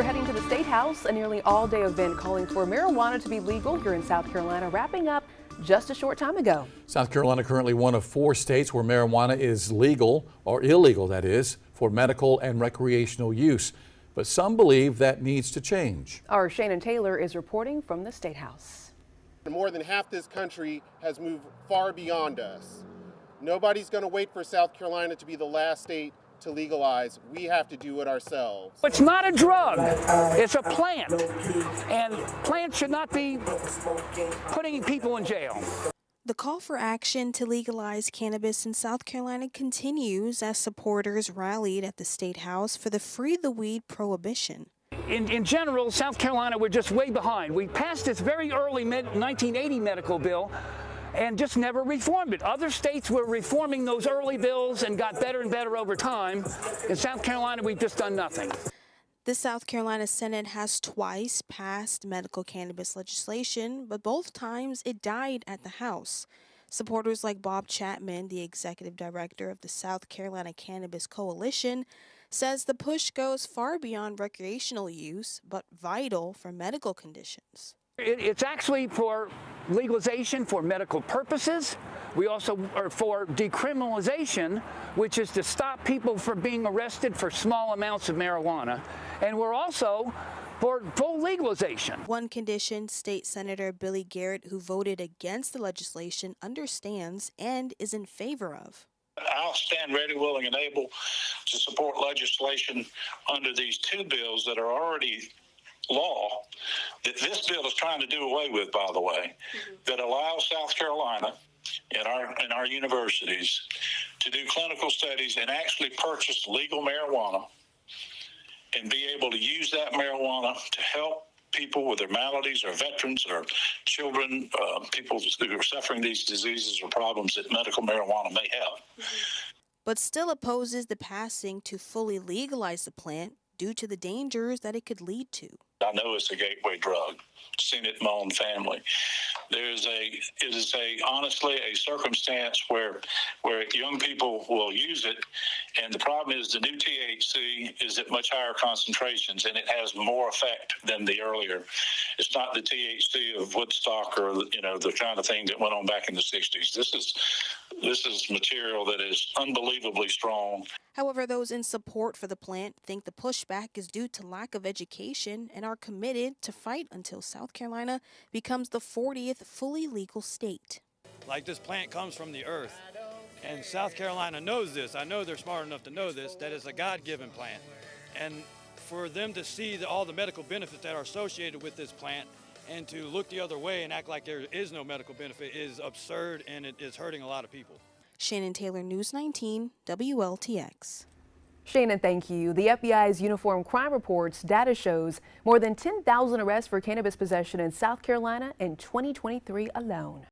heading to the State House, a nearly all-day event calling for marijuana to be legal here in South Carolina, wrapping up just a short time ago. South Carolina currently one of 4 states where marijuana is legal, or illegal that is, for medical and recreational use. But some believe that needs to change. Our Shannon Taylor is reporting from the State House. More than half this country has moved far beyond us. Nobody's going to wait for South Carolina to be the last state to legalize. We have to do it ourselves. It's not a drug, it's a plant, and plants should not be putting people in jail. The call for action to legalize cannabis in South Carolina continues as supporters rallied at the State House for the Free the Weed prohibition. In general, South Carolina, we're just way behind. We passed this very early 1980 medical bill and just never reformed it. Other states were reforming those early bills and got better and better over time. In South Carolina, we've just done nothing. The South Carolina Senate has twice passed medical cannabis legislation, but both times it died at the House. Supporters like Bob Chapman, the executive director of the South Carolina Cannabis Coalition, says the push goes far beyond recreational use, but vital for medical conditions. It's actually for legalization for medical purposes. We also are for decriminalization, which is to stop people from being arrested for small amounts of marijuana. And we're also for full legalization. One condition State Senator Billy Garrett, who voted against the legislation, understands and is in favor of. I'll stand ready, willing, and able to support legislation under these 2 bills that are already law, that this bill is trying to do away with, by the way, that allows South Carolina in our universities to do clinical studies and actually purchase legal marijuana and be able to use that marijuana to help people with their maladies, or veterans, or children, people who are suffering these diseases or problems that medical marijuana may have. But still opposes the passing to fully legalize the plant due to the dangers that it could lead to. I know it's a gateway drug. Seen it in my own family. It is honestly a circumstance where young people will use it, and the problem is the new THC is at much higher concentrations, and it has more effect than the earlier. It's not the THC of Woodstock or the kind of thing that went on back in the 60s. This is material that is unbelievably strong. However, those in support for the plant think the pushback is due to lack of education and are committed to fight until South Carolina becomes the 40th fully legal state. Like, this plant comes from the earth, and South Carolina knows this. I know they're smart enough to know this, that it's a God-given plant. And for them to see all the medical benefits that are associated with this plant and to look the other way and act like there is no medical benefit is absurd, and it is hurting a lot of people. Shannon Taylor, News 19, WLTX. Shannon, thank you. The FBI's Uniform Crime Reports data shows more than 10,000 arrests for cannabis possession in South Carolina in 2023 alone.